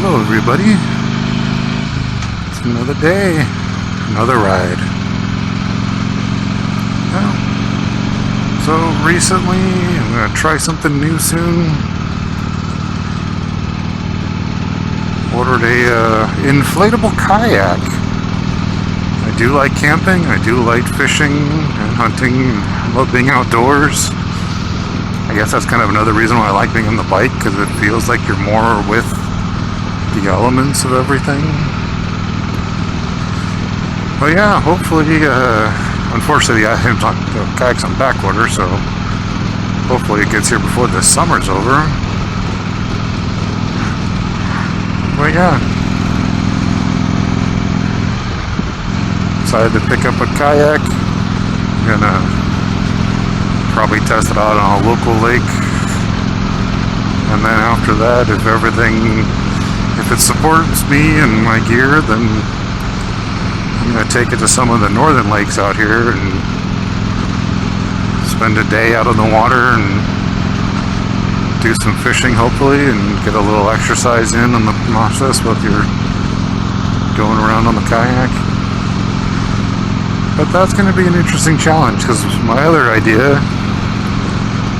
Hello everybody. It's another day, another ride. Well, so recently I'm going to try something new soon. Ordered a inflatable kayak. I do like camping, I do like fishing and hunting, I love being outdoors. I guess that's kind of another reason why I like being on the bike, because it feels like you're more with the elements of everything. But yeah, hopefully, unfortunately the kayak's on back order, so hopefully it gets here before the summer's over. But yeah, decided to pick up a kayak. I'm gonna probably test it out on a local lake, and then after that, if it supports me and my gear, then I'm gonna take it to some of the northern lakes out here and spend a day out on the water and do some fishing hopefully, and get a little exercise in on the process while you're going around on the kayak. But that's going to be an interesting challenge, because my other idea,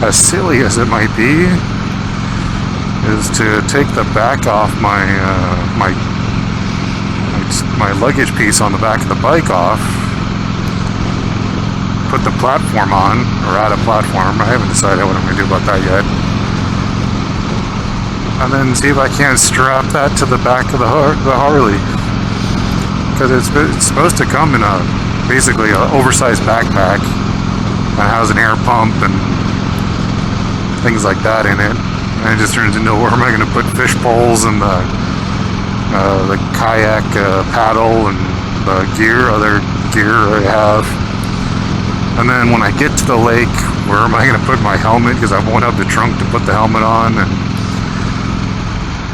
as silly as it might be, is to take the back off my luggage piece on the back of the bike off, put the platform on, or add a platform. I haven't decided what I'm going to do about that yet. And then see if I can't strap that to the back of the Harley, because it's supposed to come in basically an oversized backpack that has an air pump and things like that in it. And it just turns into, where am I going to put fish poles and the kayak paddle and the other gear I have. And then when I get to the lake, where am I going to put my helmet, because I won't have the trunk to put the helmet on. And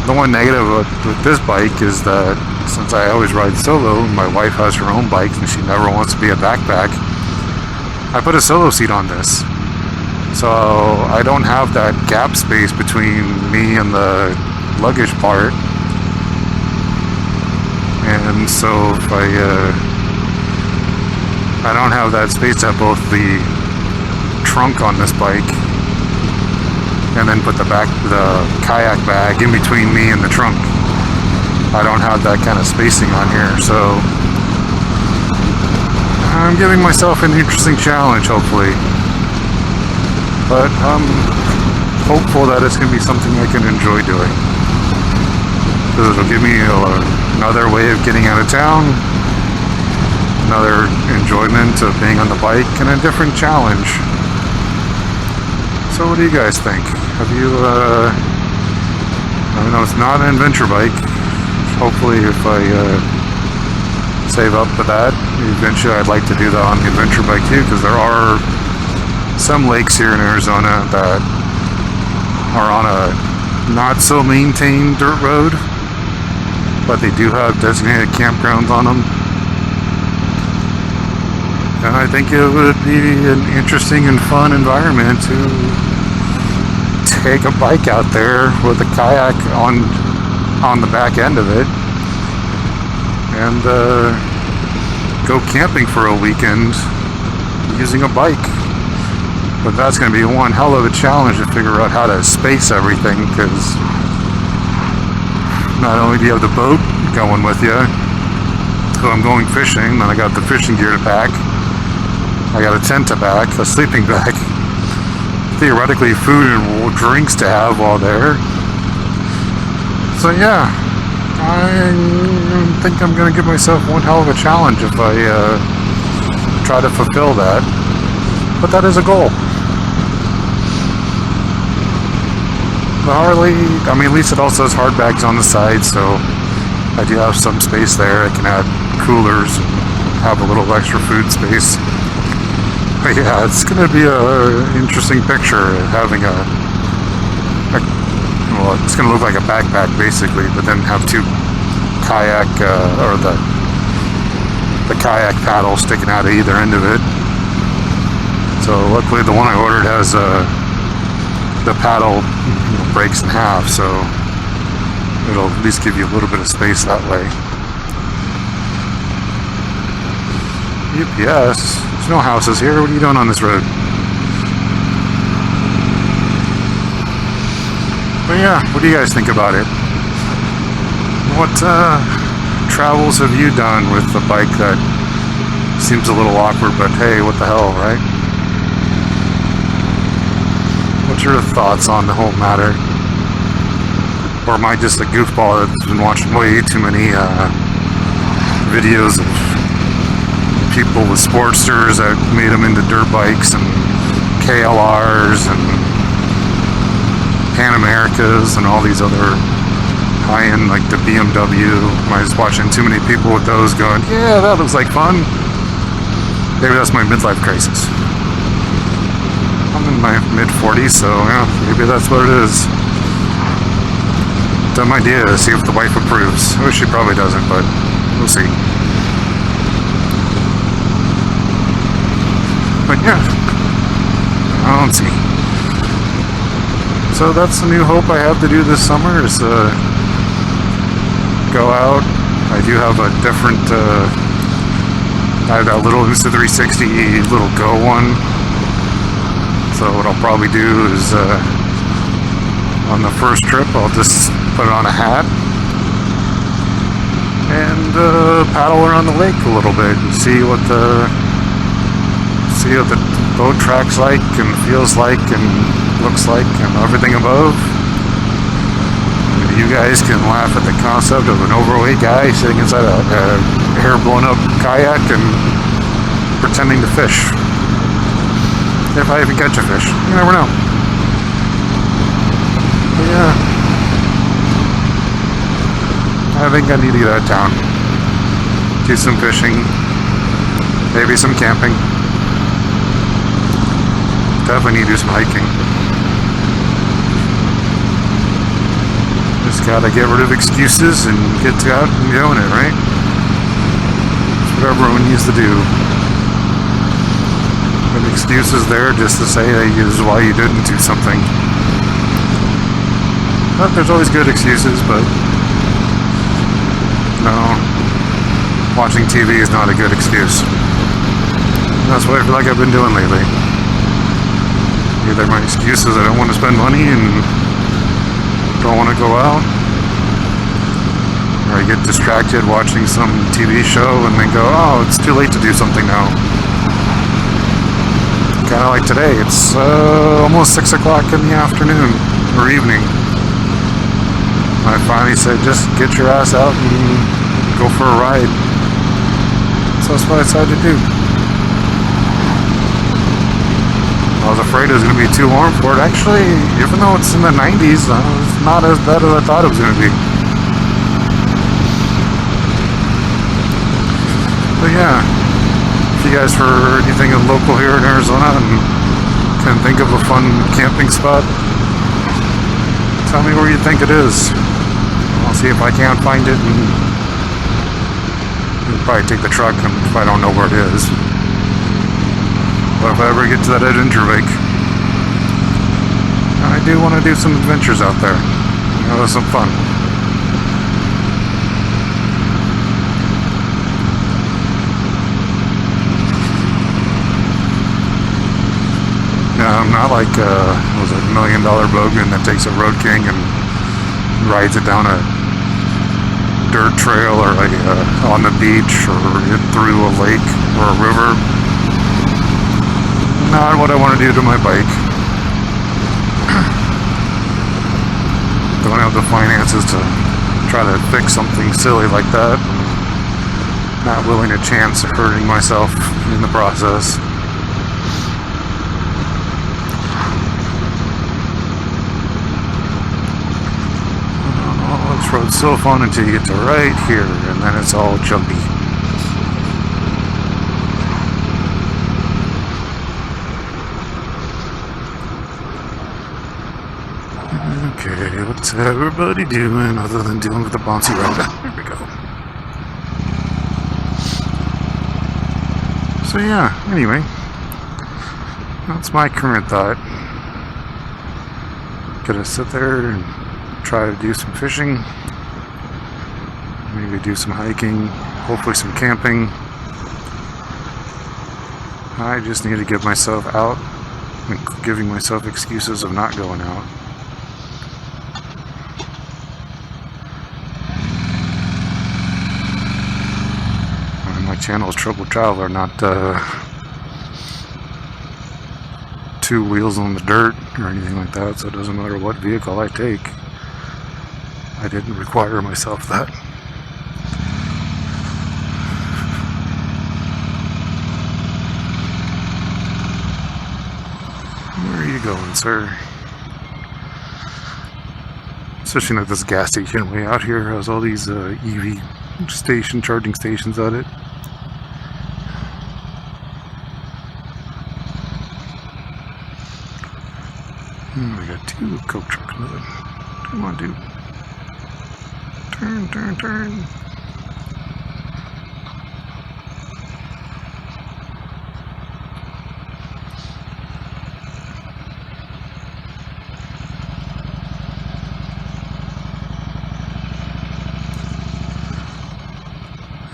the one negative with this bike is that since I always ride solo, my wife has her own bikes and she never wants to be a backpack, I put a solo seat on this. So I don't have that gap space between me and the luggage part. And so if I don't have that space to have both the trunk on this bike and then put the kayak bag in between me and the trunk. I don't have that kind of spacing on here, so I'm giving myself an interesting challenge, hopefully. But I'm hopeful that it's going to be something I can enjoy doing, because it'll give me another way of getting out of town, another enjoyment of being on the bike, and a different challenge. So what do you guys think? Have you, I know it's not an adventure bike. Hopefully if I save up for that, eventually I'd like to do that on the adventure bike too, because there are some lakes here in Arizona that are on a not so maintained dirt road, but they do have designated campgrounds on them. And I think it would be an interesting and fun environment to take a bike out there with a kayak on the back end of it and go camping for a weekend using a bike. But that's going to be one hell of a challenge to figure out how to space everything, because not only do you have the boat going with you, so I'm going fishing, then I got the fishing gear to pack, I got a tent to pack, a sleeping bag, theoretically food and drinks to have while there. So yeah, I think I'm going to give myself one hell of a challenge if I try to fulfill that. But that is a goal. The Harley, I mean, at least it also has hard bags on the side, so I do have some space there. I can add coolers and have a little extra food space. But yeah, it's going to be an interesting picture, having well, it's going to look like a backpack basically, but then have two kayak, or the kayak paddle sticking out of either end of it. So luckily the one I ordered has the paddle breaks in half, so It'll at least give you a little bit of space that way. UPS? There's no houses here. What are you doing on this road? But yeah, what do you guys think about it? What travels have you done with the bike that seems a little awkward, but hey, what the hell, right? What's your thoughts on the whole matter? Or am I just a goofball that's been watching way too many videos of people with Sportsters that made them into dirt bikes and KLRs and Pan Americas and all these other high-end, like the BMW. Am I just watching too many people with those going, yeah, that looks like fun? Maybe that's my midlife crisis. I'm in my mid-40s, so yeah, maybe that's what it is. Dumb idea to see if the wife approves. I wish she probably doesn't, but we'll see. But yeah, I don't see. So that's the new hope I have to do this summer is go out. I do have a different, I have that little Insta360 little Go one. So what I'll probably do is on the first trip I'll just put on a hat and paddle around the lake a little bit and see what the boat track's like and feels like and looks like and everything above. Maybe you guys can laugh at the concept of an overweight guy sitting inside a hair blown up kayak and pretending to fish. If I even catch a fish, you never know. But yeah, I think I need to get out of town. Do some fishing, maybe some camping. Definitely need to do some hiking. Just gotta get rid of excuses and get out and doing it, right? That's what everyone needs to do. An excuse is there just to say that is why you didn't do something. But there's always good excuses, but no, watching TV is not a good excuse. And that's what I feel like I've been doing lately. Either my excuse is I don't want to spend money and don't want to go out, or I get distracted watching some TV show and then go, oh, it's too late to do something now. Kind of like today, it's almost 6 o'clock in the afternoon or evening. I finally said, just get your ass out and go for a ride. So that's what I decided to do. I was afraid it was going to be too warm for it. Actually, even though it's in the 90s, it's not as bad as I thought it was going to be. But yeah, if you guys heard anything local here in Arizona and can think of a fun camping spot, tell me where you think it is. I'll see if I can't find it, and I'll probably take the truck if I don't know where it is. But if I ever get to that adventure lake, I do want to do some adventures out there. You know, some fun. Yeah, I'm not like was it $1 Million Bogan that takes a Road King and rides it down a dirt trail or like on the beach or through a lake or a river. Not what I want to do to my bike. Don't have the finances to try to fix something silly like that. Not willing to chance hurting myself in the process. Oh, this road's so fun until you get to right here, and then it's all jumpy. Okay, what's everybody doing other than dealing with the bouncy ride? There we go. So yeah, anyway, that's my current thought. Gonna sit there and try to do some fishing. maybe do some hiking, hopefully some camping. I just need to get myself out and giving myself excuses of not going out. My channel is Troubled Traveler, not two wheels on the dirt or anything like that, so it doesn't matter what vehicle I take. I didn't require myself that. Where are you going, sir? Especially at this gas station way out here has all these EV charging stations at it. We got two Coke trucks moving. Come on, dude. Turn, turn, turn.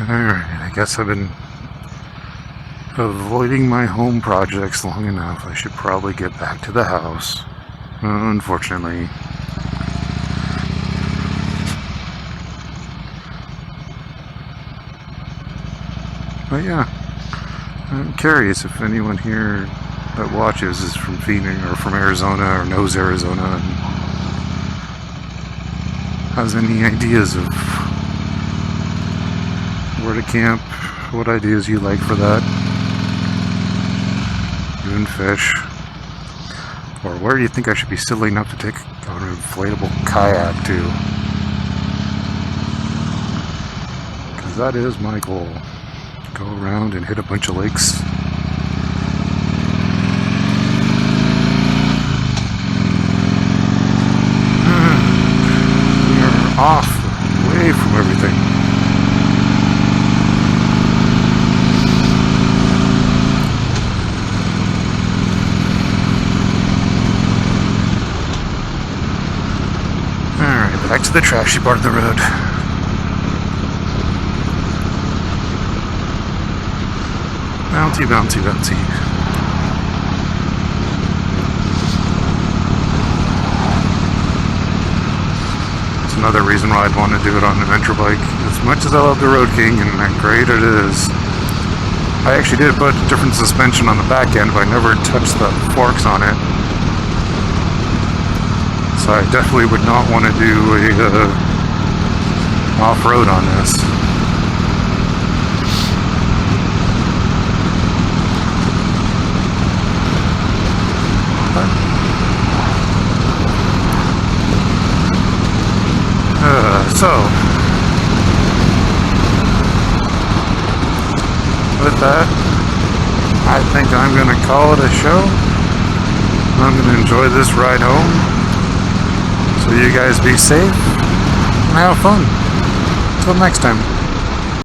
Alright, I guess I've been avoiding my home projects long enough. I should probably get back to the house. Unfortunately. But yeah, I'm curious if anyone here that watches is from Phoenix or from Arizona or knows Arizona and has any ideas of where to camp, what ideas you like for that, even fish, or where do you think I should be silly enough to take an inflatable kayak to? Because that is my goal. Go around and hit a bunch of lakes. We are off, away from everything. Alright, back to the trashy part of the road. Bouncy, bouncy, bouncy. It's another reason why I'd want to do it on an adventure bike. As much as I love the Road King and how great it is, I actually did put different suspension on the back end, but I never touched the forks on it. So I definitely would not want to do a off-road on this. So, with that, I think I'm going to call it a show. I'm going to enjoy this ride home. So you guys be safe and have fun. Until next time.